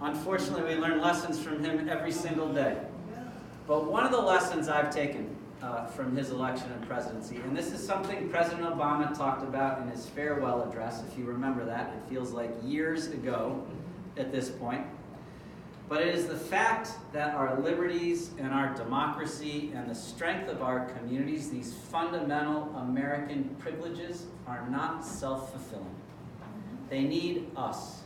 Unfortunately, we learn lessons from him every single day. But one of the lessons I've taken from his election and presidency, and this is something President Obama talked about in his farewell address, if you remember that. It feels like years ago at this point. But it is the fact that our liberties and our democracy and the strength of our communities, these fundamental American privileges, are not self-fulfilling. They need us.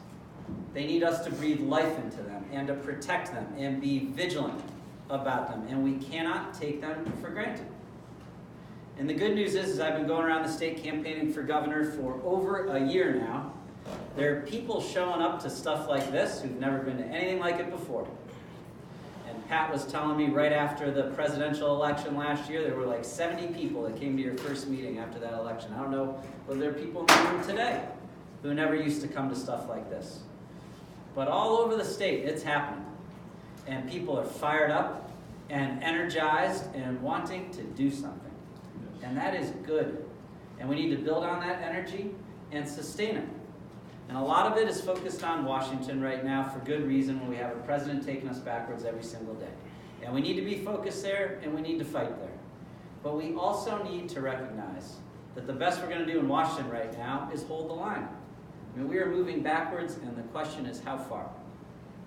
They need us to breathe life into them and to protect them and be vigilant about them, and we cannot take them for granted. And the good news is I've been going around the state campaigning for governor for over a year now. There are people showing up to stuff like this who've never been to anything like it before. And Pat was telling me right after the presidential election last year, there were like 70 people that came to your first meeting after that election. I don't know whether there are people in the room today who never used to come to stuff like this. But all over the state, it's happening. And people are fired up and energized and wanting to do something. And that is good. And we need to build on that energy and sustain it. And a lot of it is focused on Washington right now for good reason, when we have a president taking us backwards every single day. And we need to be focused there, and we need to fight there. But we also need to recognize that the best we're going to do in Washington right now is hold the line. I mean, we are moving backwards, and the question is how far?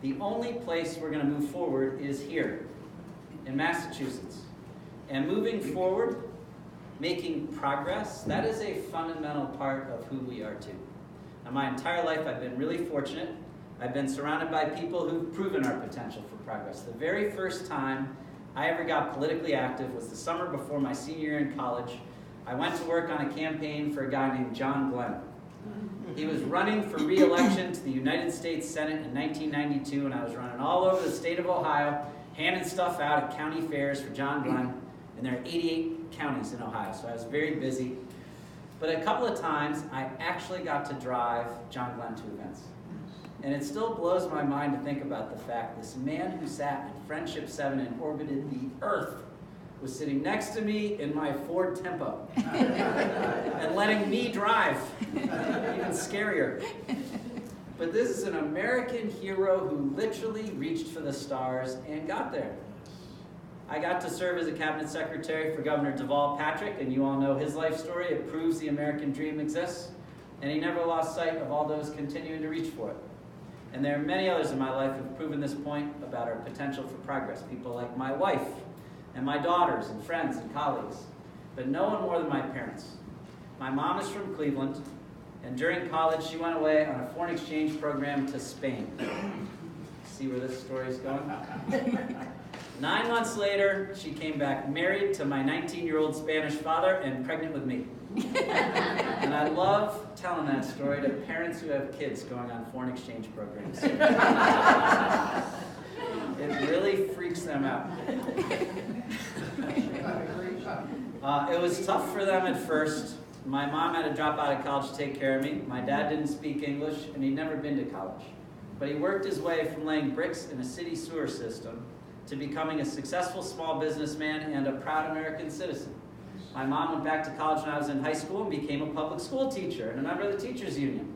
The only place we're going to move forward is here in Massachusetts. And moving forward, making progress, that is a fundamental part of who we are too. Now, my entire life I've been really fortunate. I've been surrounded by people who've proven our potential for progress. The very first time I ever got politically active was the summer before my senior year in college. I went to work on a campaign for a guy named John Glenn. He was running for re-election to the United States Senate in 1992, and I was running all over the state of Ohio, handing stuff out at county fairs for John Glenn, and there are 88 counties in Ohio, so I was very busy. But a couple of times, I actually got to drive John Glenn to events. And it still blows my mind to think about the fact this man who sat in Friendship 7 and orbited the Earth was sitting next to me in my Ford Tempo and letting me drive. Even scarier. But this is an American hero who literally reached for the stars and got there. I got to serve as a cabinet secretary for Governor Deval Patrick, and you all know his life story. It proves the American dream exists, and he never lost sight of all those continuing to reach for it. And there are many others in my life who've proven this point about our potential for progress. People like my wife, and my daughters, and friends, and colleagues. But no one more than my parents. My mom is from Cleveland, and during college she went away on a foreign exchange program to Spain. See where this story is going? 9 months later, she came back married to my 19-year-old Spanish father and pregnant with me. And I love telling that story to parents who have kids going on foreign exchange programs. It really freaks them out. It was tough for them at first. My mom had to drop out of college to take care of me. My dad didn't speak English, and he'd never been to college. But he worked his way from laying bricks in a city sewer system to becoming a successful small businessman and a proud American citizen. My mom went back to college when I was in high school and became a public school teacher and a member of the teachers union.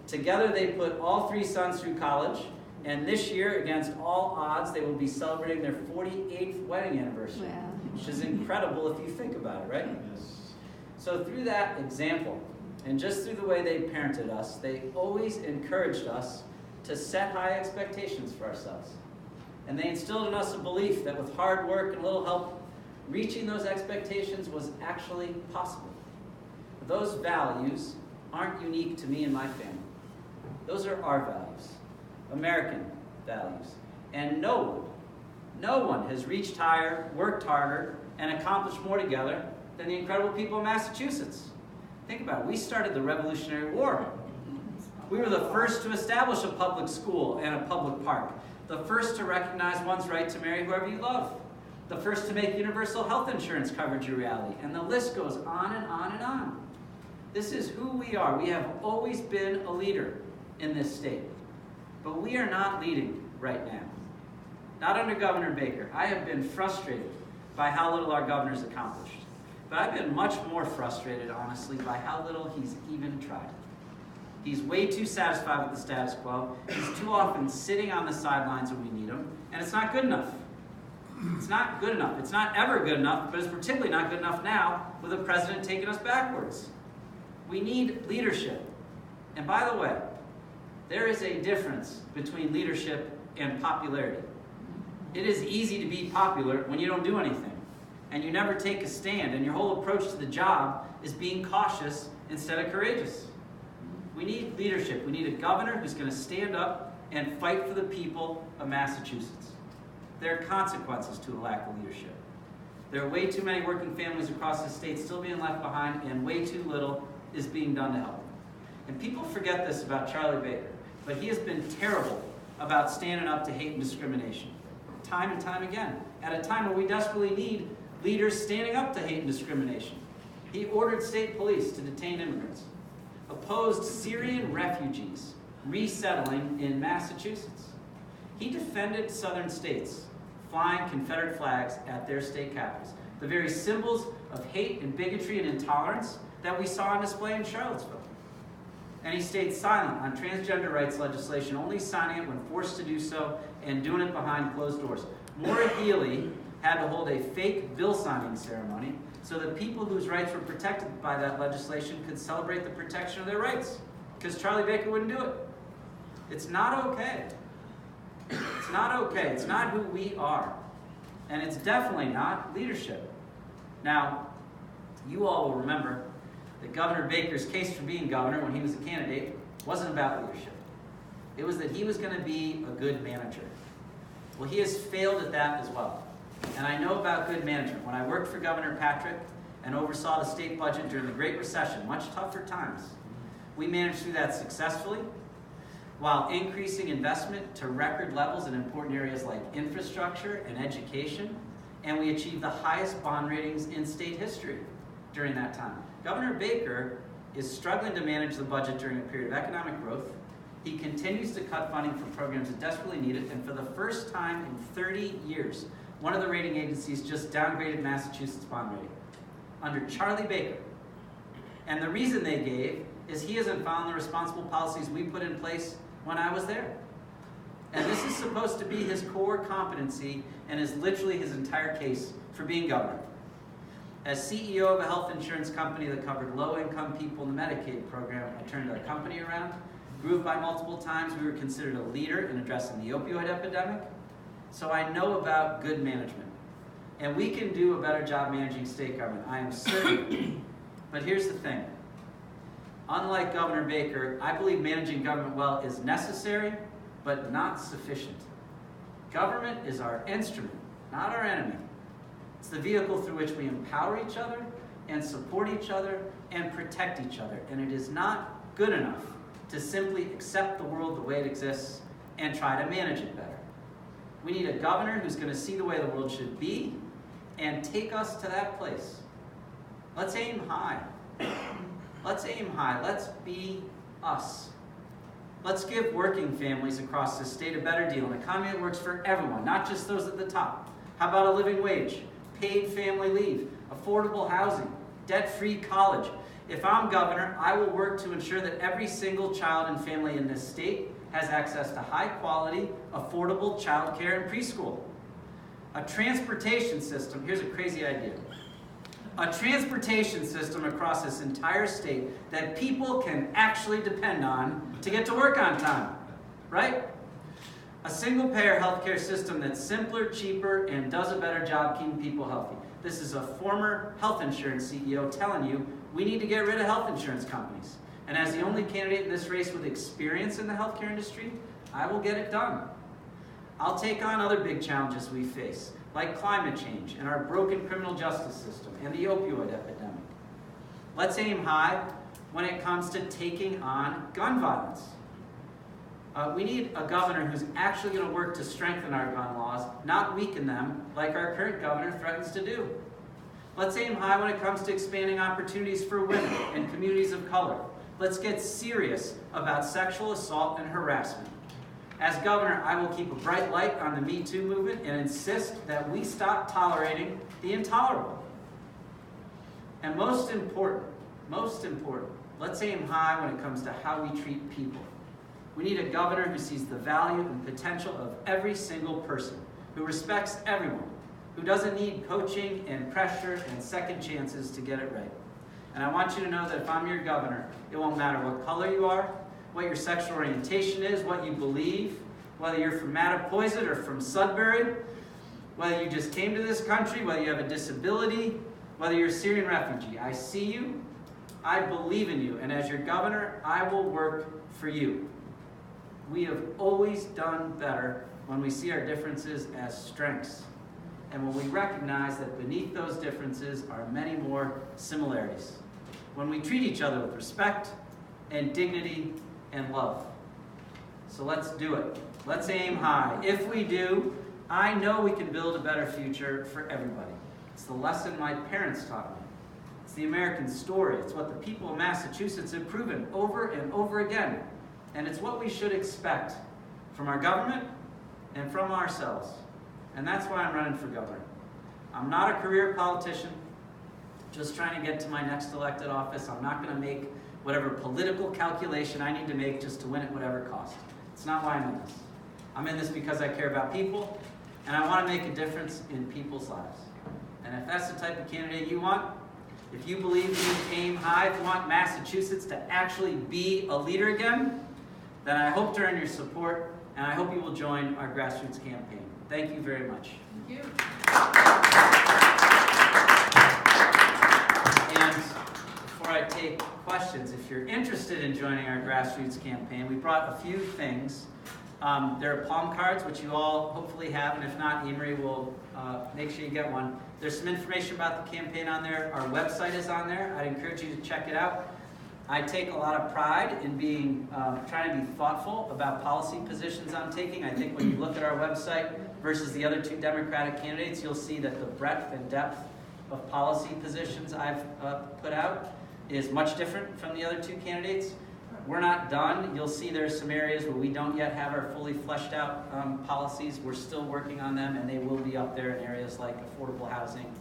Together they put all 3 sons through college, and this year, against all odds, they will be celebrating their 48th wedding anniversary, wow. Which is incredible if you think about it, right? Yes. So through that example, and just through the way they parented us, they always encouraged us to set high expectations for ourselves. And they instilled in us a belief that with hard work and a little help, reaching those expectations was actually possible. Those values aren't unique to me and my family. Those are our values, American values. And no one has reached higher, worked harder, and accomplished more together than the incredible people of Massachusetts. Think about it. We started the Revolutionary War. We were the first to establish a public school and a public park. The first to recognize one's right to marry whoever you love. The first to make universal health insurance coverage a reality. And the list goes on and on and on. This is who we are. We have always been a leader in this state. But we are not leading right now. Not under Governor Baker. I have been frustrated by how little our governor's accomplished. But I've been much more frustrated, honestly, by how little he's even tried. He's way too satisfied with the status quo. He's too often sitting on the sidelines when we need him, and it's not good enough. It's not good enough. It's not ever good enough, but it's particularly not good enough now with a president taking us backwards. We need leadership. And by the way, there is a difference between leadership and popularity. It is easy to be popular when you don't do anything, and you never take a stand, and your whole approach to the job is being cautious instead of courageous. We need leadership. We need a governor who's going to stand up and fight for the people of Massachusetts. There are consequences to a lack of leadership. There are way too many working families across the state still being left behind, and way too little is being done to help them. And people forget this about Charlie Baker, but he has been terrible about standing up to hate and discrimination, time and time again, at a time where we desperately need leaders standing up to hate and discrimination. He ordered state police to detain immigrants, opposed Syrian refugees resettling in Massachusetts. He defended southern states flying Confederate flags at their state capitals, the very symbols of hate and bigotry and intolerance that we saw on display in Charlottesville. And he stayed silent on transgender rights legislation, only signing it when forced to do so and doing it behind closed doors. Maura Healey had to hold a fake bill signing ceremony so that people whose rights were protected by that legislation could celebrate the protection of their rights, because Charlie Baker wouldn't do it. It's not okay. It's not okay. It's not who we are. And it's definitely not leadership. Now, you all will remember that Governor Baker's case for being governor when he was a candidate wasn't about leadership. It was that he was going to be a good manager. Well, he has failed at that as well. And I know about good management. When I worked for Governor Patrick and oversaw the state budget during the Great Recession, much tougher times, we managed through that successfully while increasing investment to record levels in important areas like infrastructure and education, and we achieved the highest bond ratings in state history during that time. Governor Baker is struggling to manage the budget during a period of economic growth. He continues to cut funding for programs that desperately need it, and for the first time in 30 years, one of the rating agencies just downgraded Massachusetts' bond rating under Charlie Baker. And the reason they gave is he hasn't followed the responsible policies we put in place when I was there. And this is supposed to be his core competency and is literally his entire case for being governor. As CEO of a health insurance company that covered low-income people in the Medicaid program, I turned our company around, grew it by multiple times. We were considered a leader in addressing the opioid epidemic. So I know about good management. And we can do a better job managing state government, I am certain. But here's the thing. Unlike Governor Baker, I believe managing government well is necessary, but not sufficient. Government is our instrument, not our enemy. It's the vehicle through which we empower each other and support each other and protect each other. And it is not good enough to simply accept the world the way it exists and try to manage it better. We need a governor who's going to see the way the world should be and take us to that place. Let's aim high. Let's aim high. Let's be us. Let's give working families across this state a better deal, an economy that works for everyone, not just those at the top. How about a living wage, paid family leave, affordable housing, debt-free college? If I'm governor, I will work to ensure that every single child and family in this state has access to high-quality, affordable child care and preschool. A transportation system, here's a crazy idea. A transportation system across this entire state that people can actually depend on to get to work on time, right? A single-payer healthcare system that's simpler, cheaper, and does a better job keeping people healthy. This is a former health insurance CEO telling you we need to get rid of health insurance companies. And as the only candidate in this race with experience in the healthcare industry, I will get it done. I'll take on other big challenges we face, like climate change and our broken criminal justice system and the opioid epidemic. Let's aim high when it comes to taking on gun violence. We need a governor who's actually going to work to strengthen our gun laws, not weaken them like our current governor threatens to do. Let's aim high when it comes to expanding opportunities for women and communities of color. Let's get serious about sexual assault and harassment. As governor, I will keep a bright light on the Me Too movement and insist that we stop tolerating the intolerable. And most important, Let's aim high when it comes to how we treat people. We need a governor who sees the value and potential of every single person, who respects everyone, who doesn't need coaching and pressure and second chances to get it right. And I want you to know that if I'm your governor, it won't matter what color you are, what your sexual orientation is, what you believe, whether you're from Mattapoisett or from Sudbury, whether you just came to this country, whether you have a disability, whether you're a Syrian refugee. I see you, I believe in you, and as your governor, I will work for you. We have always done better when we see our differences as strengths, and when we recognize that beneath those differences are many more similarities. When we treat each other with respect and dignity and love. So let's do it. Let's aim high. If we do, I know we can build a better future for everybody. It's the lesson my parents taught me. It's the American story. It's what the people of Massachusetts have proven over and over again. And it's what we should expect from our government and from ourselves. And that's why I'm running for governor. I'm not a career politician, just trying to get to my next elected office. I'm not going to make whatever political calculation I need to make just to win at whatever cost. It's not why I'm in this. I'm in this because I care about people, and I want to make a difference in people's lives. And if that's the type of candidate you want, if you believe you aim high, if you want Massachusetts to actually be a leader again, then I hope to earn your support, and I hope you will join our grassroots campaign. Thank you very much. Thank you. And before I take questions, if you're interested in joining our grassroots campaign, we brought a few things. There are palm cards, which you all hopefully have, and if not, Amory will make sure you get one. There's some information about the campaign on there. Our website is on there. I'd encourage you to check it out. I take a lot of pride in being trying to be thoughtful about policy positions I'm taking. I think when you look at our website versus the other two Democratic candidates, you'll see that the breadth and depth of policy positions I've put out is much different from the other two candidates. We're not done. You'll see there's some areas where we don't yet have our fully fleshed out policies. We're still working on them, and they will be up there in areas like affordable housing,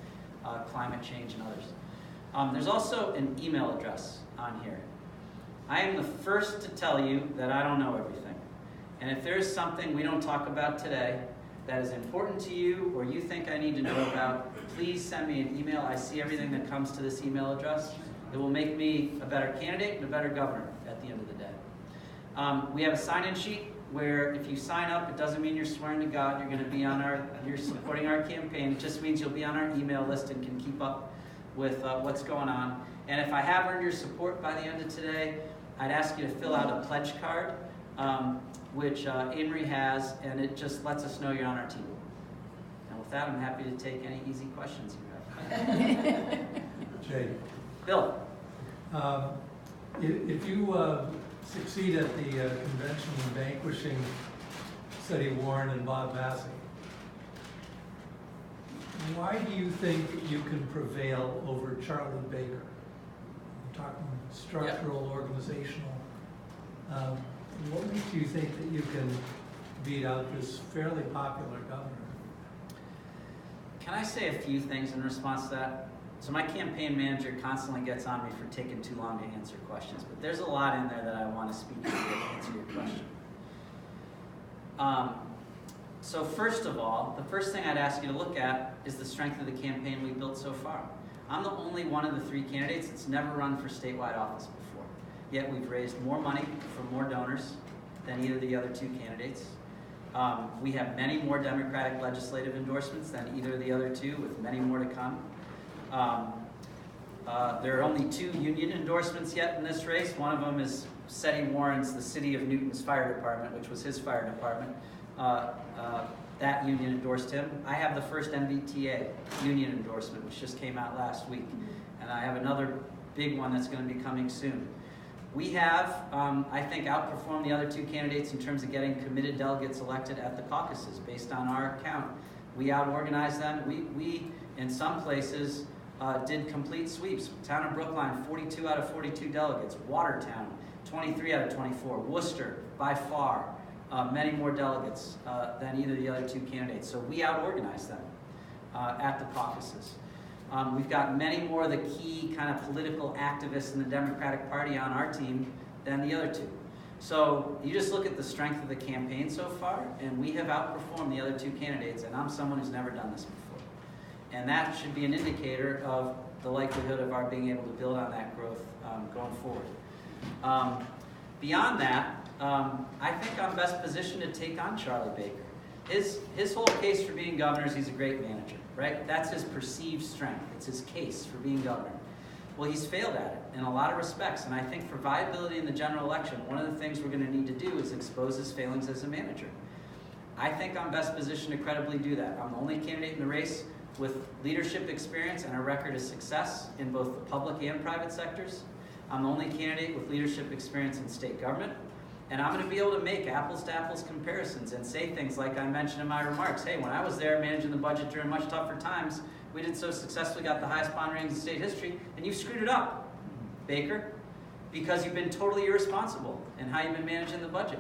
climate change, and others. There's also an email address on here. I am the first to tell you that I don't know everything. And if there's something we don't talk about today that is important to you or you think I need to know about, please send me an email. I see everything that comes to this email address. It will make me a better candidate and a better governor at the end of the day. We have a sign-in sheet where if you sign up, it doesn't mean you're swearing to God you're going to be on you're supporting our campaign. It just means you'll be on our email list and can keep up with what's going on. And if I have earned your support by the end of today, I'd ask you to fill out a pledge card, which Amory has, and it just lets us know you're on our team. And with that, I'm happy to take any easy questions you have. Jay. Bill. If you succeed at the convention in vanquishing Seti Warren and Bob Massey, why do you think you can prevail over Charlie Baker? I'm talking structural, organizational. What makes you think that you can beat out this fairly popular governor? Can I say a few things in response to that? So my campaign manager constantly gets on me for taking too long to answer questions, but there's a lot in there that I want to speak to answer your question. So first of all, the first thing I'd ask you to look at is the strength of the campaign we've built so far. I'm the only one of the three candidates that's never run for statewide office before. Yet we've raised more money from more donors than either of the other two candidates. We have many more Democratic legislative endorsements than either of the other two, with many more to come. There are only 2 union endorsements yet in this race. One of them is Seti Warren's, the City of Newton's fire department, which was his fire department. That union endorsed him. I have the first MBTA union endorsement, which just came out last week. And I have another big one that's going to be coming soon. We have, I think, outperformed the other two candidates in terms of getting committed delegates elected at the caucuses based on our count. We out-organized them. We in some places, did complete sweeps. Town of Brookline, 42 out of 42 delegates. Watertown, 23 out of 24. Worcester, by far, many more delegates than either of the other two candidates. So we out-organized them at the caucuses. We've got many more of the key kind of political activists in the Democratic Party on our team than the other two. So you just look at the strength of the campaign so far, and we have outperformed the other two candidates, and I'm someone who's never done this before. And that should be an indicator of the likelihood of our being able to build on that growth going forward. Beyond that, I think I'm best positioned to take on Charlie Baker. His whole case for being governor is he's a great manager, right? That's his perceived strength. It's his case for being governor. Well, he's failed at it in a lot of respects, and I think for viability in the general election, one of the things we're going to need to do is expose his failings as a manager. I think I'm best positioned to credibly do that. I'm the only candidate in the race with leadership experience and a record of success in both the public and private sectors. I'm the only candidate with leadership experience in state government. And I'm going to be able to make apples-to-apples comparisons and say things like I mentioned in my remarks. Hey, when I was there managing the budget during much tougher times, we did so successfully, got the highest bond ratings in state history, and you've screwed it up, Baker, because you've been totally irresponsible in how you've been managing the budget.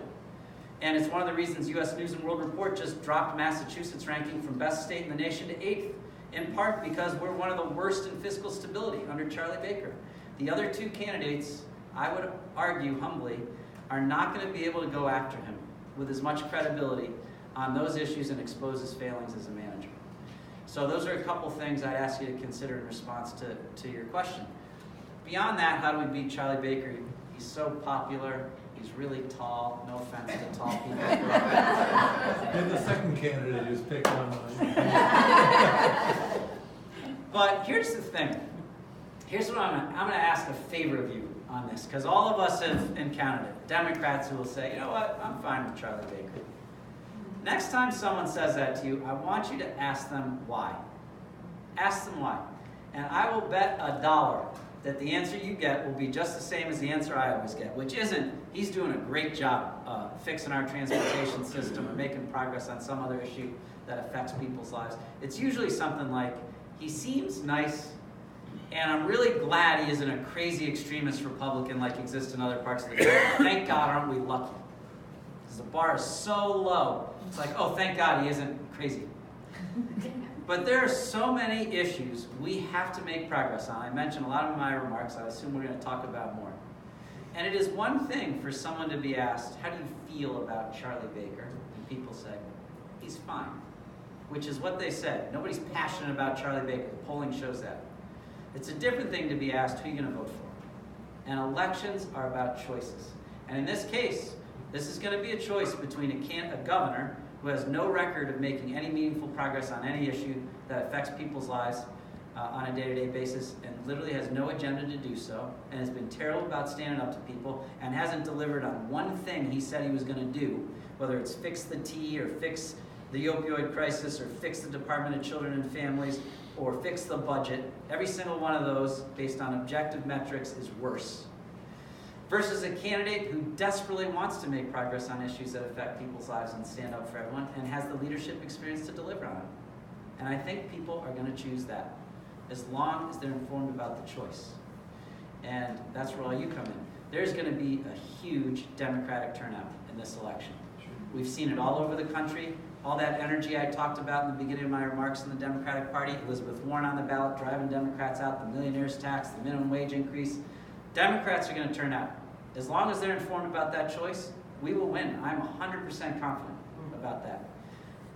And it's one of the reasons U.S. News & World Report just dropped Massachusetts' ranking from best state in the nation to 8th, in part because we're one of the worst in fiscal stability under Charlie Baker. The other two candidates, I would argue humbly, are not going to be able to go after him with as much credibility on those issues and expose his failings as a manager. So those are a couple things I'd ask you to consider in response to your question. Beyond that, how do we beat Charlie Baker? He's so popular. He's really tall. No offense to tall people. You're the second candidate who's picked on mine. But here's the thing. Here's what I'm going to ask a favor of you on this, because all of us have encountered it. Democrats who will say, you know what, I'm fine with Charlie Baker. Next time someone says that to you, I want you to ask them why. Ask them why. And I will bet $1 that the answer you get will be just the same as the answer I always get, which isn't, he's doing a great job fixing our transportation system or making progress on some other issue that affects people's lives. It's usually something like, he seems nice, and I'm really glad he isn't a crazy extremist Republican like exists in other parts of the country. Thank God, aren't we lucky? Because the bar is so low. It's like, oh, thank God he isn't crazy. But there are so many issues we have to make progress on. I mentioned a lot of them in my remarks. I assume we're going to talk about more. And it is one thing for someone to be asked, how do you feel about Charlie Baker? And people say, he's fine, which is what they said. Nobody's passionate about Charlie Baker. The polling shows that. It's a different thing to be asked, who are you going to vote for? And elections are about choices. And in this case, this is going to be a choice between a governor who has no record of making any meaningful progress on any issue that affects people's lives on a day-to-day basis and literally has no agenda to do so and has been terrible about standing up to people and hasn't delivered on one thing he said he was going to do, whether it's fix the T or fix the opioid crisis or fix the Department of Children and Families or fix the budget. Every single one of those, based on objective metrics, is worse. Versus a candidate who desperately wants to make progress on issues that affect people's lives and stand up for everyone and has the leadership experience to deliver on it. And I think people are going to choose that as long as they're informed about the choice. And that's where all you come in. There's going to be a huge Democratic turnout in this election. We've seen it all over the country. All that energy I talked about in the beginning of my remarks in the Democratic Party, Elizabeth Warren on the ballot, driving Democrats out, the millionaire's tax, the minimum wage increase. Democrats are going to turn out. As long as they're informed about that choice, we will win. I'm 100% confident about that.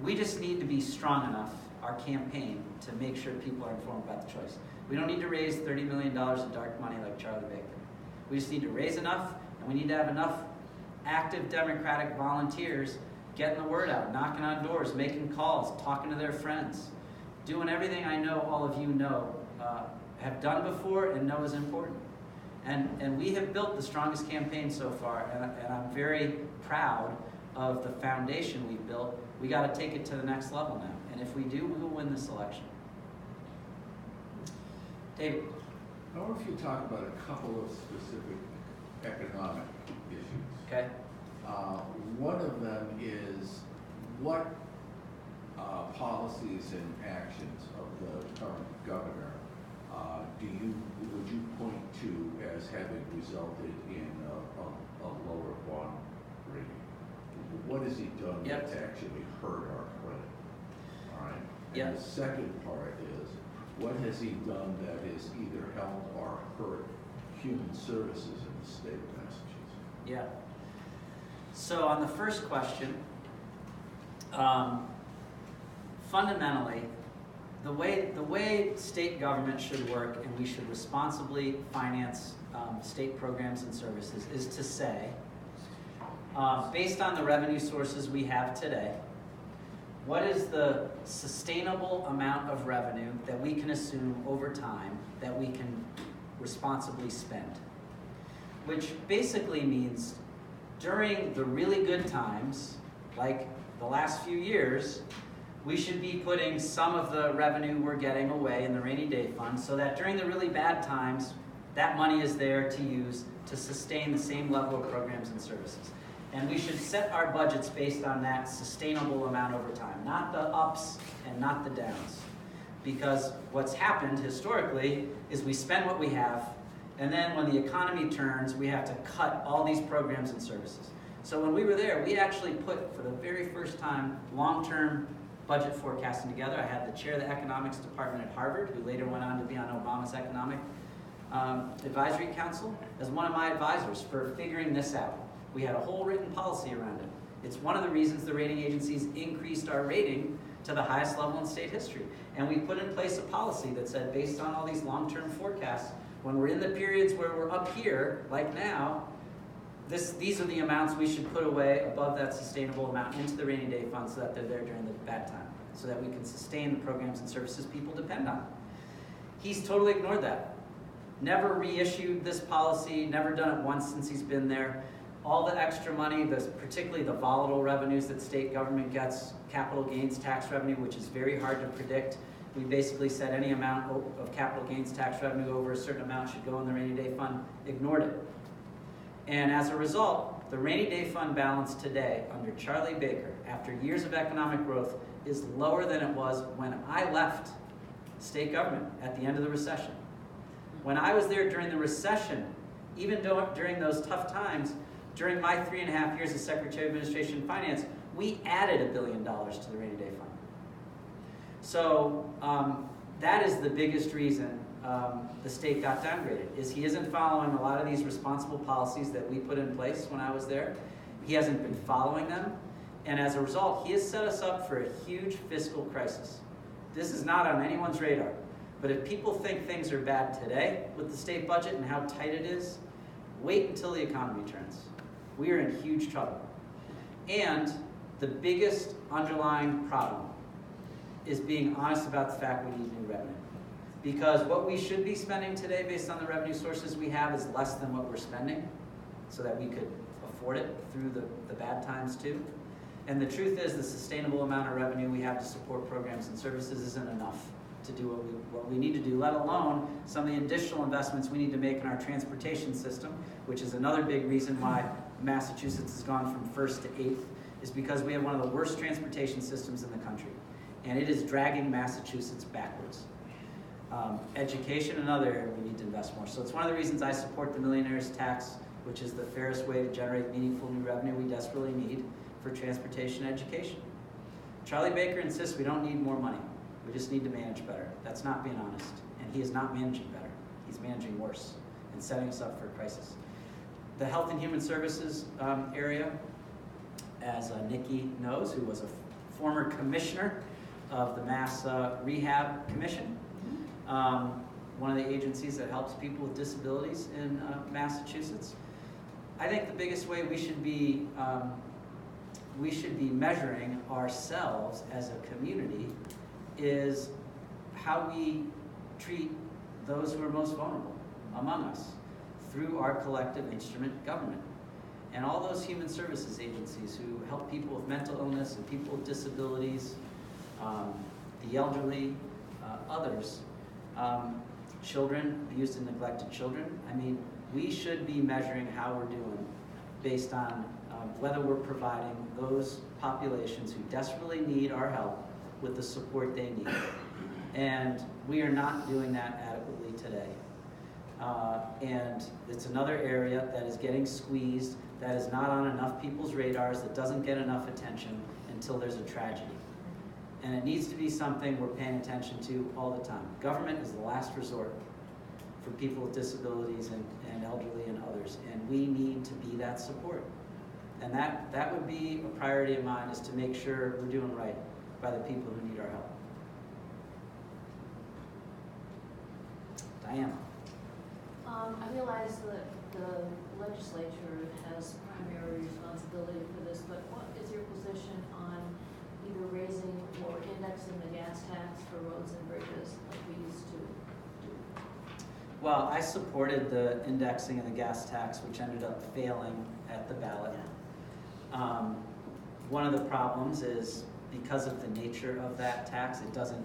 We just need to be strong enough, our campaign, to make sure people are informed about the choice. We don't need to raise $30 million in dark money like Charlie Baker. We just need to raise enough, and we need to have enough active Democratic volunteers getting the word out, knocking on doors, making calls, talking to their friends, doing everything I know all of you know, have done before and know is important. And we have built the strongest campaign so far, and I'm very proud of the foundation we've built. We got to take it to the next level now, and if we do, we will win this election. David. I wonder if you talk about a couple of specific economic issues. Okay. One of them is what policies and actions of the current governor would you point to as having resulted in a lower bond rating? What has he done that's actually hurt our credit? All right. And the second part is, What has he done that has either helped or hurt human services in the state of Massachusetts? Yeah. So on the first question, fundamentally, the way state government should work, and we should responsibly finance state programs and services, is to say, based on the revenue sources we have today, what is the sustainable amount of revenue that we can assume over time that we can responsibly spend? Which basically means during the really good times, like the last few years, we should be putting some of the revenue we're getting away in the rainy day fund so that during the really bad times, that money is there to use to sustain the same level of programs and services. And we should set our budgets based on that sustainable amount over time, not the ups and not the downs. Because what's happened historically is we spend what we have, and then when the economy turns, we have to cut all these programs and services. So when we were there, we actually put, for the very first time, long-term budget forecasting together. I had the chair of the economics department at Harvard, who later went on to be on Obama's economic advisory council, as one of my advisors for figuring this out. We had a whole written policy around it. It's one of the reasons the rating agencies increased our rating to the highest level in state history. And we put in place a policy that said, based on all these long-term forecasts, when we're in the periods where we're up here, like now, these are the amounts we should put away above that sustainable amount into the rainy day fund so that they're there during the bad time, so that we can sustain the programs and services people depend on. He's totally ignored that. Never reissued this policy, never done it once since he's been there. All the extra money, particularly the volatile revenues that state government gets, capital gains tax revenue, which is very hard to predict. We basically said any amount of capital gains tax revenue over a certain amount should go in the rainy day fund, ignored it. And as a result, the rainy day fund balance today under Charlie Baker, after years of economic growth, is lower than it was when I left state government at the end of the recession. When I was there during the recession, even during those tough times, during my 3.5 years as Secretary of Administration and Finance, we added $1 billion to the rainy day fund. So that is the biggest reason the state got downgraded, is he isn't following a lot of these responsible policies that we put in place when I was there. He hasn't been following them, and as a result, he has set us up for a huge fiscal crisis. This is not on anyone's radar, but if people think things are bad today with the state budget and how tight it is, wait until the economy turns. We are in huge trouble. And the biggest underlying problem is being honest about the fact we need new revenue. Because what we should be spending today based on the revenue sources we have is less than what we're spending, so that we could afford it through the bad times too. And the truth is the sustainable amount of revenue we have to support programs and services isn't enough to do what we need to do, let alone some of the additional investments we need to make in our transportation system, which is another big reason why Massachusetts has gone from 1st to 8th, is because we have one of the worst transportation systems in the country. And it is dragging Massachusetts backwards. Education, another area we need to invest more. So it's one of the reasons I support the millionaire's tax, which is the fairest way to generate meaningful new revenue we desperately need for transportation and education. Charlie Baker insists we don't need more money. We just need to manage better. That's not being honest. And he is not managing better. He's managing worse and setting us up for a crisis. The Health and Human Services area, as Nikki knows, who was a former commissioner of the Mass Rehab Commission, one of the agencies that helps people with disabilities in Massachusetts. I think the biggest way we should be measuring ourselves as a community is how we treat those who are most vulnerable among us through our collective instrument government. And all those human services agencies who help people with mental illness and people with disabilities, the elderly, others, children, abused and neglected children. I mean, we should be measuring how we're doing based on whether we're providing those populations who desperately need our help with the support they need. And we are not doing that adequately today. And it's another area that is getting squeezed, that is not on enough people's radars, that doesn't get enough attention until there's a tragedy. And it needs to be something we're paying attention to all the time. Government is the last resort for people with disabilities and elderly and others, and we need to be that support. And that would be a priority of mine, is to make sure we're doing right by the people who need our help. Diana. I realize that the legislature has primary responsibility for this, but what is your position on either raising or indexing the gas tax for roads and bridges like we used to do? Well, I supported the indexing of the gas tax, which ended up failing at the ballot. One of the problems is because of the nature of that tax, it doesn't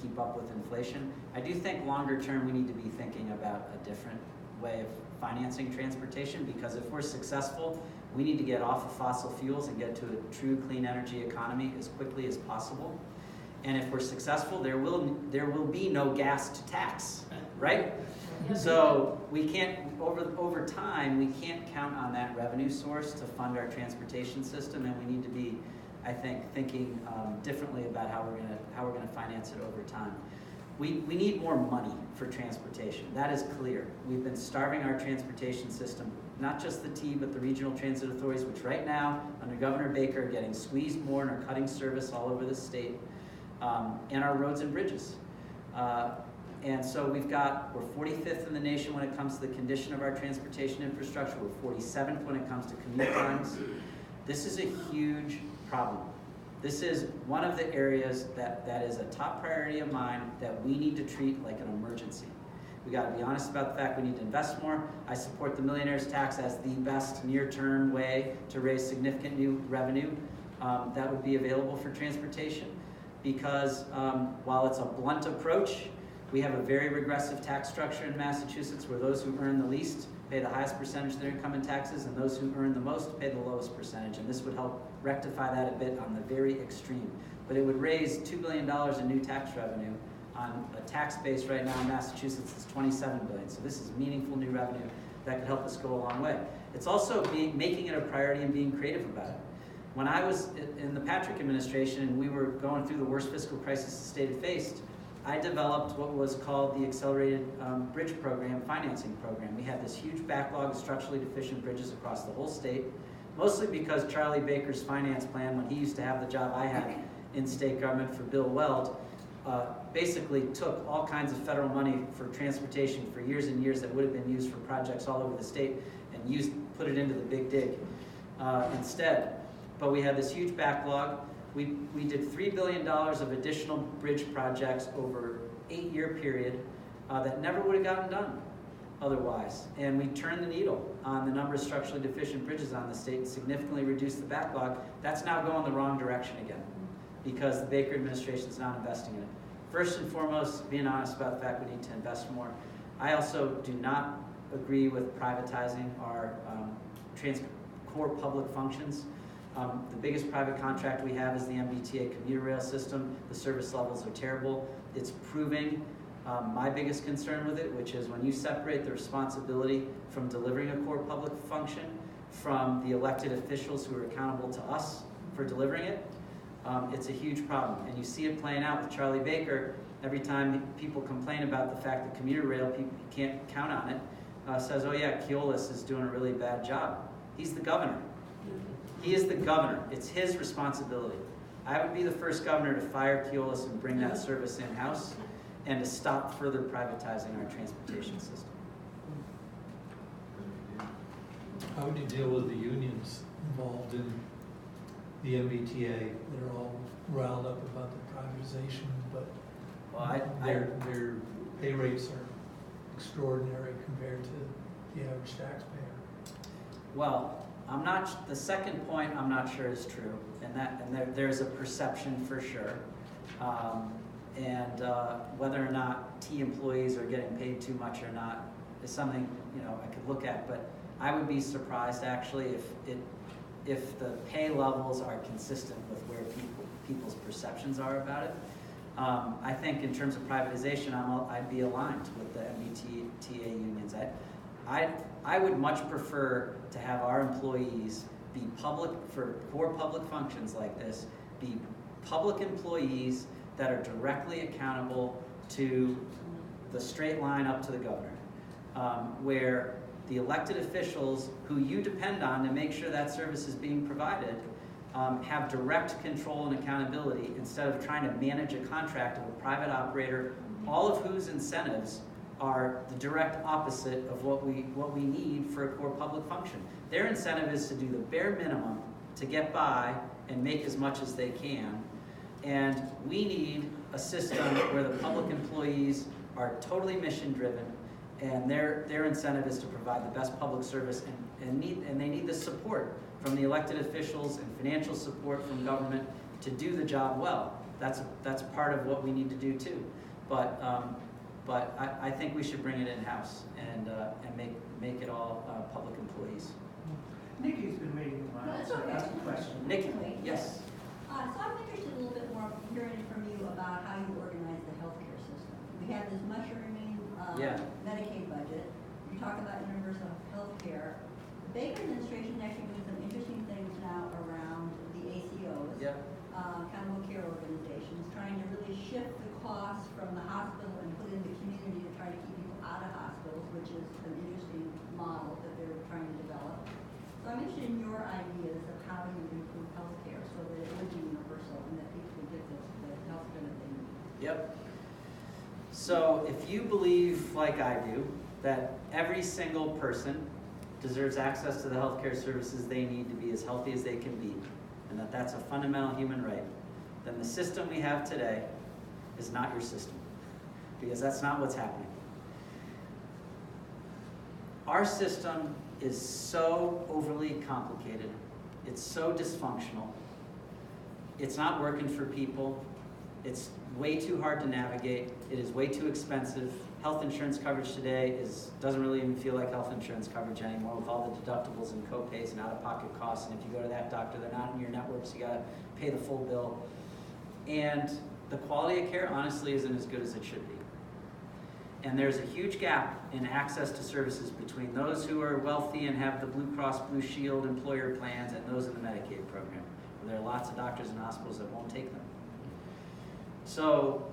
keep up with inflation. I do think longer term we need to be thinking about a different way of financing transportation, because if we're successful, we need to get off of fossil fuels and get to a true clean energy economy as quickly as possible. And if we're successful, there will be no gas to tax, right? So we can't, over time, we can't count on that revenue source to fund our transportation system, and we need to be, I think, thinking differently about how we're gonna finance it over time. We need more money for transportation. That is clear. We've been starving our transportation system, not just the T, but the regional transit authorities, which right now, under Governor Baker, are getting squeezed more and are cutting service all over the state, and our roads and bridges. And so we're 45th in the nation when it comes to the condition of our transportation infrastructure. We're 47th when it comes to commute times. This is a huge problem. This is one of the areas that is a top priority of mine that we need to treat like an emergency. We got to be honest about the fact we need to invest more. I support the millionaire's tax as the best near-term way to raise significant new revenue that would be available for transportation, because while it's a blunt approach, we have a very regressive tax structure in Massachusetts where those who earn the least pay the highest percentage of their income in taxes, and those who earn the most pay the lowest percentage. And this would help rectify that a bit on the very extreme. But it would raise $2 billion in new tax revenue on a tax base right now in Massachusetts is $27 billion. So this is meaningful new revenue that could help us go a long way. It's also making it a priority and being creative about it. When I was in the Patrick administration and we were going through the worst fiscal crisis the state had faced, I developed what was called the Accelerated Bridge Program, financing program. We had this huge backlog of structurally deficient bridges across the whole state, mostly because Charlie Baker's finance plan, when he used to have the job I had in state government for Bill Weld, basically took all kinds of federal money for transportation for years and years that would have been used for projects all over the state and put it into the big dig instead. But we had this huge backlog. We did $3 billion of additional bridge projects over an 8-year period that never would have gotten done otherwise. And we turned the needle on the number of structurally deficient bridges on the state and significantly reduced the backlog. That's now going the wrong direction again because the Baker administration is not investing in it. First and foremost, being honest about the fact we need to invest more. I also do not agree with privatizing our core public functions. The biggest private contract we have is the MBTA commuter rail system. The service levels are terrible. It's proving my biggest concern with it, which is when you separate the responsibility from delivering a core public function from the elected officials who are accountable to us for delivering it, it's a huge problem. And you see it playing out with Charlie Baker. Every time people complain about the fact that commuter rail, people can't count on it, says, oh yeah, Keolis is doing a really bad job. He's the governor. He is the governor. It's his responsibility. I would be the first governor to fire Keolis and bring that service in-house and to stop further privatizing our transportation system. How would you deal with the unions involved in the MBTA that are all riled up about the privatization, but their pay rates are extraordinary compared to the average taxpayer? Well, the second point I'm not sure is true, and there's a perception for sure. Whether or not T employees are getting paid too much or not is something I could look at, but I would be surprised actually if the pay levels are consistent with where people's perceptions are about it. I think in terms of privatization, I'd be aligned with the MBTA unions. I would much prefer to have our employees be public, for core public functions like this, be public employees that are directly accountable to the straight line up to the governor, where the elected officials who you depend on to make sure that service is being provided have direct control and accountability instead of trying to manage a contract of a private operator, all of whose incentives are the direct opposite of what we need for a core public function. Their incentive is to do the bare minimum to get by and make as much as they can. And we need a system where the public employees are totally mission driven, and their incentive is to provide the best public service, and they need the support from the elected officials and financial support from government to do the job well. That's part of what we need to do too. But I think we should bring it in-house and make it all public employees. Nikki's been waiting a while, That's so okay. ask a question. Nikki, yes. So I'm interested a little bit more hearing from you about how you organize the healthcare system. We have this mushrooming Yeah. Medicaid budget. You talk about universal healthcare. The Baker administration actually doing some interesting things now around the ACOs, Yep. accountable care organizations, trying to really shift the costs from the hospital and put in the community to try to keep people out of hospitals, which is an interesting model that they're trying to develop. So I'm interested in your ideas of how you improve healthcare so that it would be universal and that people would get the healthcare that they need. Yep. So if you believe, like I do, that every single person deserves access to the healthcare services they need to be as healthy as they can be, and that that's a fundamental human right, then the system we have today is not your system, because that's not what's happening. Our system is so overly complicated. It's so dysfunctional. It's not working for people. It's way too hard to navigate. It is way too expensive. Health insurance coverage today doesn't really even feel like health insurance coverage anymore, with all the deductibles and co-pays and out-of-pocket costs. And if you go to that doctor, they're not in your network, so you gotta pay the full bill. And the quality of care, honestly, isn't as good as it should be. And there's a huge gap in access to services between those who are wealthy and have the Blue Cross Blue Shield employer plans and those in the Medicaid program, where there are lots of doctors and hospitals that won't take them. So,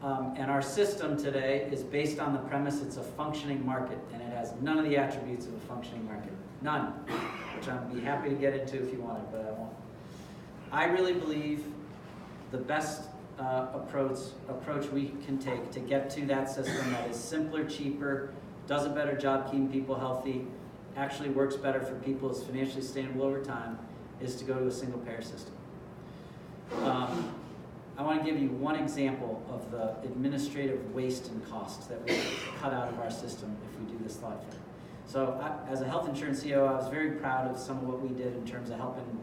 and our system today is based on the premise it's a functioning market, and it has none of the attributes of a functioning market. None, which I'd be happy to get into if you wanted, but I won't. I really believe the best approach we can take to get to that system that is simpler, cheaper, does a better job keeping people healthy, actually works better for people, is financially sustainable over time, is to go to a single payer system. I want to give you one example of the administrative waste and costs that we cut out of our system if we do this thoughtfully. So as a health insurance CEO, I was very proud of some of what we did in terms of helping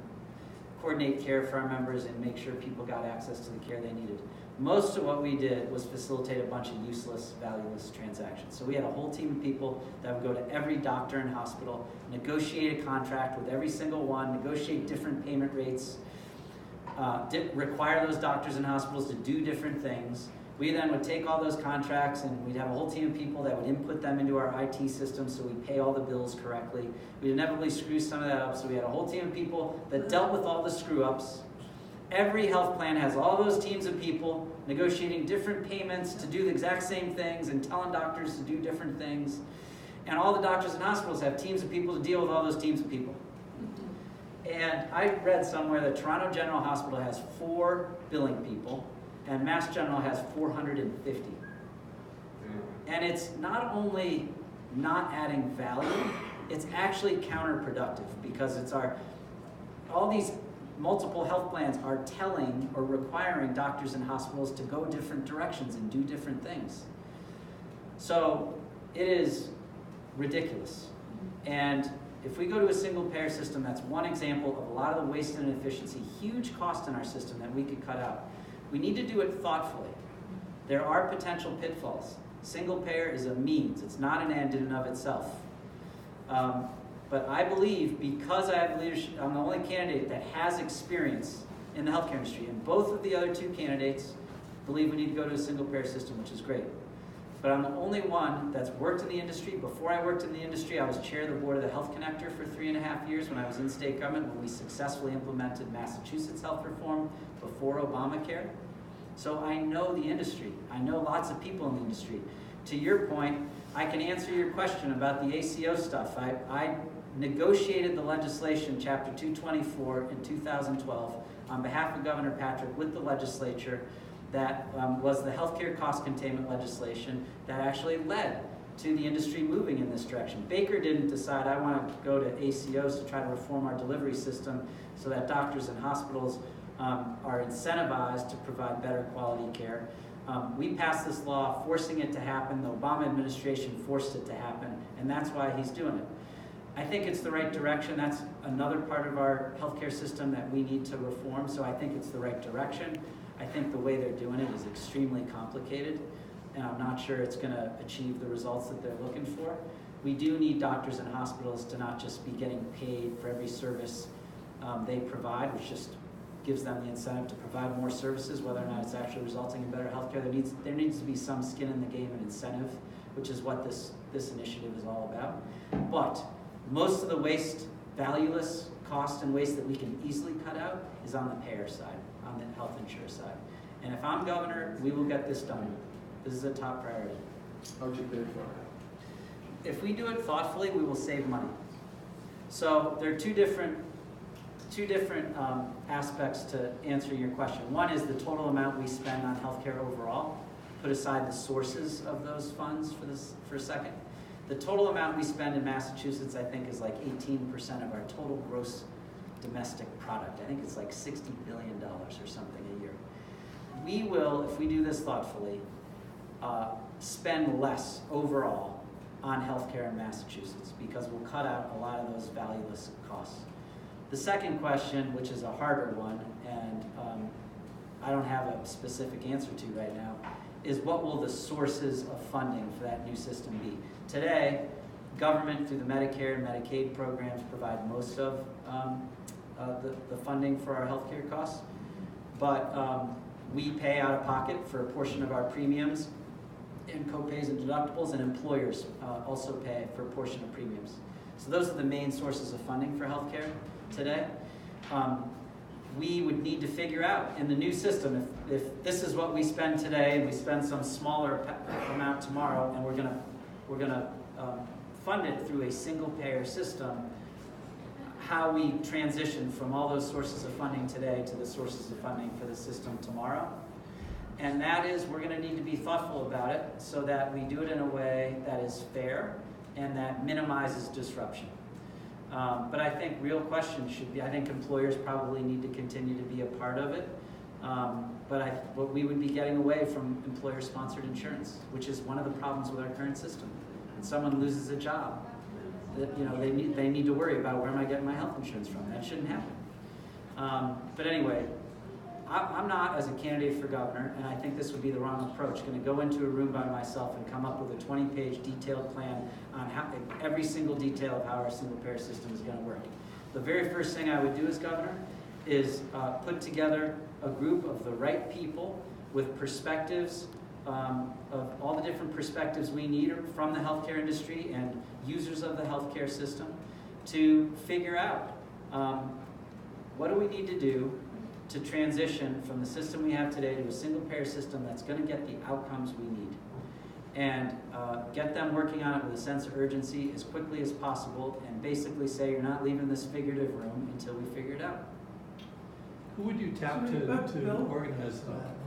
coordinate care for our members and make sure people got access to the care they needed. Most of what we did was facilitate a bunch of useless, valueless transactions. So we had a whole team of people that would go to every doctor and hospital, negotiate a contract with every single one, negotiate different payment rates, require those doctors and hospitals to do different things. We then would take all those contracts and we'd have a whole team of people that would input them into our IT system so we pay all the bills correctly. We'd inevitably screw some of that up, so we had a whole team of people that dealt with all the screw-ups. Every health plan has all those teams of people negotiating different payments to do the exact same things and telling doctors to do different things. And all the doctors and hospitals have teams of people to deal with all those teams of people. And I read somewhere that Toronto General Hospital has 4 billing people, and Mass General has 450. And it's not only not adding value, it's actually counterproductive, because all these multiple health plans are telling or requiring doctors and hospitals to go different directions and do different things. So it is ridiculous. And if we go to a single payer system, that's one example of a lot of the waste and inefficiency, huge cost in our system that we could cut out. We need to do it thoughtfully. There are potential pitfalls. Single payer is a means, it's not an end in and of itself. But I believe, because I have leadership, I'm the only candidate that has experience in the healthcare industry, and both of the other 2 candidates believe we need to go to a single payer system, which is great. but I'm the only one that's worked in the industry. Before I worked in the industry, I was chair of the board of the Health Connector for 3.5 years when I was in state government, when we successfully implemented Massachusetts health reform before Obamacare. So I know the industry. I know lots of people in the industry. To your point, I can answer your question about the ACO stuff. I negotiated the legislation, Chapter 224, in 2012 on behalf of Governor Patrick with the legislature. That was the healthcare cost containment legislation that actually led to the industry moving in this direction. Baker didn't decide, I want to go to ACOs to try to reform our delivery system so that doctors and hospitals are incentivized to provide better quality care. We passed this law forcing it to happen. The Obama administration forced it to happen, and that's why he's doing it. I think it's the right direction. That's another part of our healthcare system that we need to reform, so I think it's the right direction. I think the way they're doing it is extremely complicated, and I'm not sure it's going to achieve the results that they're looking for. We do need doctors and hospitals to not just be getting paid for every service they provide, which just gives them the incentive to provide more services, whether or not it's actually resulting in better healthcare. There needs to be some skin in the game and incentive, which is what this initiative is all about. But most of the waste, valueless cost and waste that we can easily cut out is on the payer side, on the health insurer side. And if I'm governor, we will get this done. This is a top priority. How'd you pay for it? If we do it thoughtfully, we will save money. So there are two different aspects to answer your question. One is the total amount we spend on healthcare overall. Put aside the sources of those funds for a second. The total amount we spend in Massachusetts, I think, is like 18% of our total gross domestic product. I think it's like $60 billion or something a year. We will, if we do this thoughtfully, spend less overall on healthcare in Massachusetts because we'll cut out a lot of those valueless costs. The second question, which is a harder one, and I don't have a specific answer to right now, is what will the sources of funding for that new system be? Today, government through the Medicare and Medicaid programs provide most of the funding for our healthcare costs, but we pay out of pocket for a portion of our premiums and copays and deductibles, and employers also pay for a portion of premiums. So those are the main sources of funding for healthcare today. We would need to figure out in the new system, if this is what we spend today and we spend some smaller amount tomorrow, and we're gonna fund it through a single payer system, how we transition from all those sources of funding today to the sources of funding for the system tomorrow. And that is, we're gonna need to be thoughtful about it so that we do it in a way that is fair and that minimizes disruption. But I think real question should be, I think employers probably need to continue to be a part of it. But we would be getting away from employer-sponsored insurance, which is one of the problems with our current system. When someone loses a job, they need to worry about where am I getting my health insurance from. That shouldn't happen. But anyway, I'm not, as a candidate for governor, and I think this would be the wrong approach, going to go into a room by myself and come up with a 20-page detailed plan on how every single detail of how our single-payer system is going to work. The very first thing I would do as governor is put together a group of the right people with perspectives of all the different perspectives we need from the healthcare industry and users of the healthcare system to figure out what do we need to do to transition from the system we have today to a single-payer system that's going to get the outcomes we need, and get them working on it with a sense of urgency as quickly as possible, and basically say you're not leaving this figurative room until we figure it out. Who would you tap to Bill? organize that?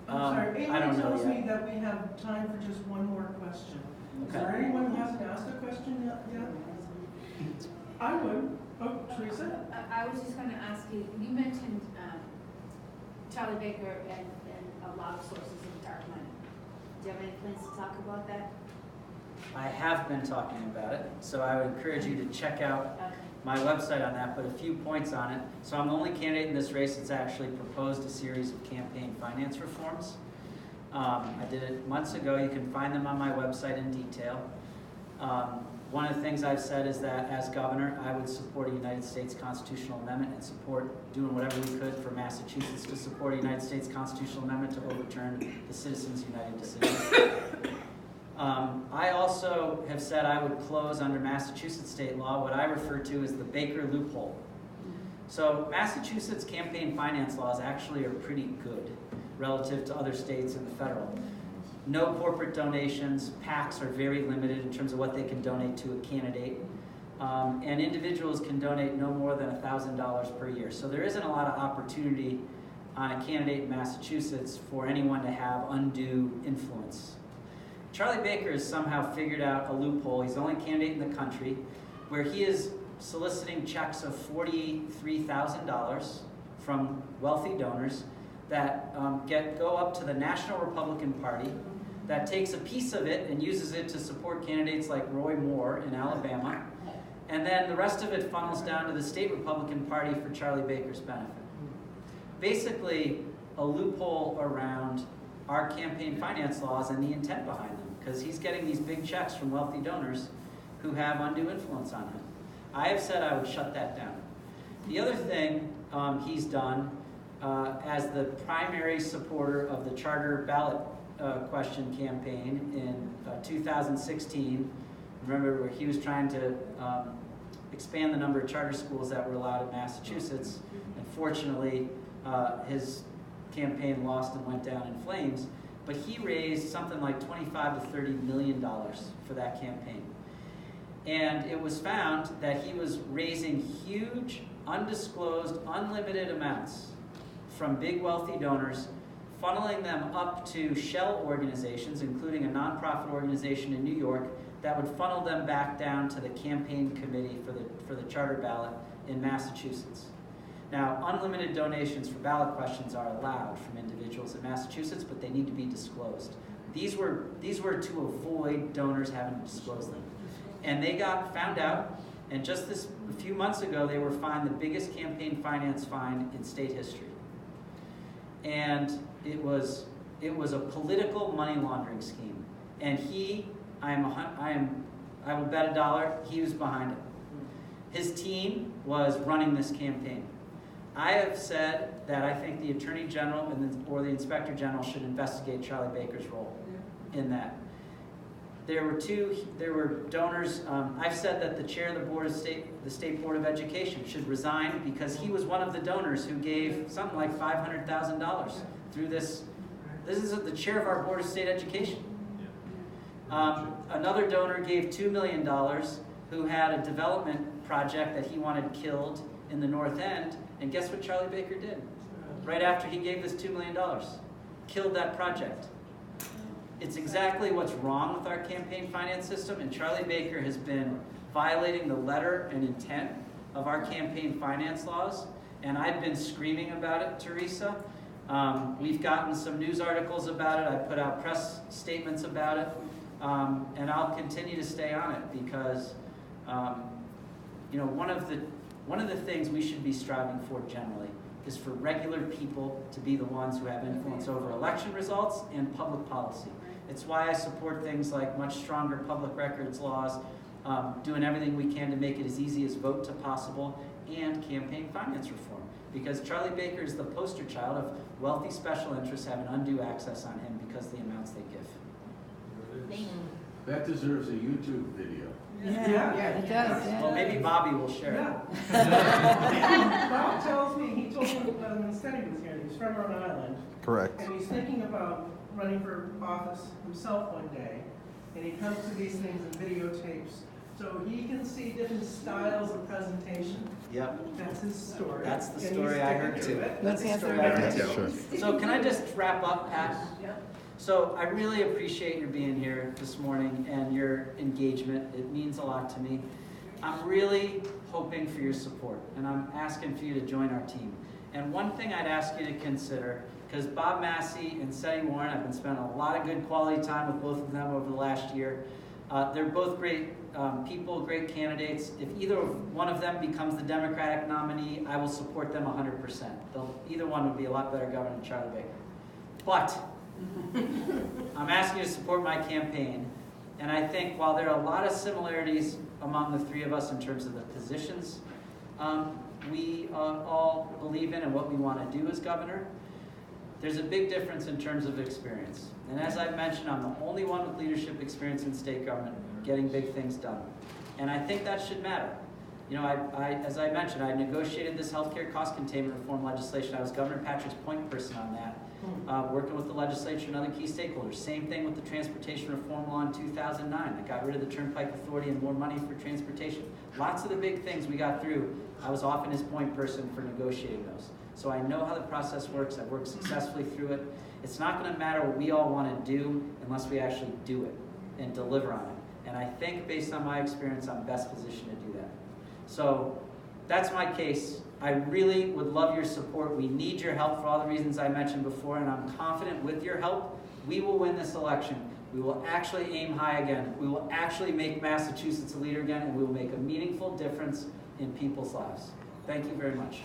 I'm sorry, I don't Amy know tells yet. me that we have time for just one more question. Is Okay. there anyone who hasn't asked a question yet? I would. Oh, Teresa? I was just gonna ask you, you mentioned Charlie Baker and a lot of sources of dark money. Do you have any plans to talk about that? I have been talking about it, so I would encourage you to check out Okay. my website on that, but a few points on it. So I'm the only candidate in this race that's actually proposed a series of campaign finance reforms. I did it months ago. You can find them on my website in detail. One of the things I've said is that as governor, I would support a United States constitutional amendment and support doing whatever we could for Massachusetts to support a United States constitutional amendment to overturn the Citizens United decision. I also have said I would close under Massachusetts state law what I refer to as the Baker loophole. So Massachusetts campaign finance laws actually are pretty good relative to other states and the federal. No corporate donations, PACs are very limited in terms of what they can donate to a candidate, and individuals can donate no more than $1,000 per year. So there isn't a lot of opportunity on a candidate in Massachusetts for anyone to have undue influence. Charlie Baker has somehow figured out a loophole. He's the only candidate in the country where he is soliciting checks of $43,000 from wealthy donors that go up to the National Republican Party, that takes a piece of it and uses it to support candidates like Roy Moore in Alabama, and then the rest of it funnels down to the state Republican Party for Charlie Baker's benefit. Basically, a loophole around our campaign finance laws and the intent behind them, because he's getting these big checks from wealthy donors who have undue influence on him. I have said I would shut that down. The other thing he's done as the primary supporter of the charter ballot question campaign in 2016, remember where he was trying to expand the number of charter schools that were allowed in Massachusetts. Unfortunately, his campaign lost and went down in flames, but he raised something like $25 to $30 million for that campaign. And it was found that he was raising huge, undisclosed, unlimited amounts from big wealthy donors, funneling them up to shell organizations, including a nonprofit organization in New York, that would funnel them back down to the campaign committee for the charter ballot in Massachusetts. Now, unlimited donations for ballot questions are allowed from individuals in Massachusetts, but they need to be disclosed. These were to avoid donors having to disclose them. And they got found out, and just a few months ago, they were fined the biggest campaign finance fine in state history. And it was a political money laundering scheme. And I will bet $1, he was behind it. His team was running this campaign. I have said that I think the Attorney General or the Inspector General should investigate Charlie Baker's role in that. There were donors. I've said that the chair of the State Board of Education should resign because he was one of the donors who gave something like $500,000 through this. This is the chair of our Board of State Education. Another donor gave $2 million who had a development project that he wanted killed in the North End. And guess what Charlie Baker did? Right after he gave this $2 million, killed that project. It's exactly what's wrong with our campaign finance system, and Charlie Baker has been violating the letter and intent of our campaign finance laws, and I've been screaming about it, Teresa. We've gotten some news articles about it. I put out press statements about it, and I'll continue to stay on it because, one of the things we should be striving for generally is for regular people to be the ones who have influence over election results and public policy. It's why I support things like much stronger public records laws, doing everything we can to make it as easy as vote to possible, and campaign finance reform. Because Charlie Baker is the poster child of wealthy special interests having undue access on him because of the amounts they give. That deserves a YouTube video. Yeah. It does, yeah. Well, maybe Bobby will share it. Bob tells me, he told me when Steady was here, he's from Rhode Island. Correct. And he's thinking about running for office himself one day. And he comes to these things and videotapes. So he can see different styles of presentation. Yep. That's his story. That's the And story he's I heard sticking too. to it. That's the Let's story answer I heard that. too. Sure. So can I just wrap up, Pat? Yep. So I really appreciate your being here this morning and your engagement. It means a lot to me. I'm really hoping for your support, and I'm asking for you to join our team. And one thing I'd ask you to consider, because Bob Massey and Seti Warren, I've been spending a lot of good quality time with both of them over the last year. They're both great people, great candidates. If either one of them becomes the Democratic nominee, I will support them 100%. Either one would be a lot better governor than Charlie Baker. But I'm asking you to support my campaign. And I think while there are a lot of similarities among the three of us in terms of the positions we all believe in and what we want to do as governor, there's a big difference in terms of experience. And as I've mentioned, I'm the only one with leadership experience in state government getting big things done. And I think that should matter. You know, as I mentioned, I negotiated this healthcare cost containment reform legislation. I was Governor Patrick's point person on that, working with the legislature and other key stakeholders. Same thing with the transportation reform law in 2009 that got rid of the Turnpike Authority and more money for transportation. Lots of the big things we got through, I was often his point person for negotiating those. So I know how the process works. I've worked successfully through it. It's not going to matter what we all want to do unless we actually do it and deliver on it. And I think based on my experience, I'm best positioned to do that. So that's my case. I really would love your support. We need your help for all the reasons I mentioned before, and I'm confident with your help, we will win this election. We will actually aim high again. We will actually make Massachusetts a leader again, and we will make a meaningful difference in people's lives. Thank you very much.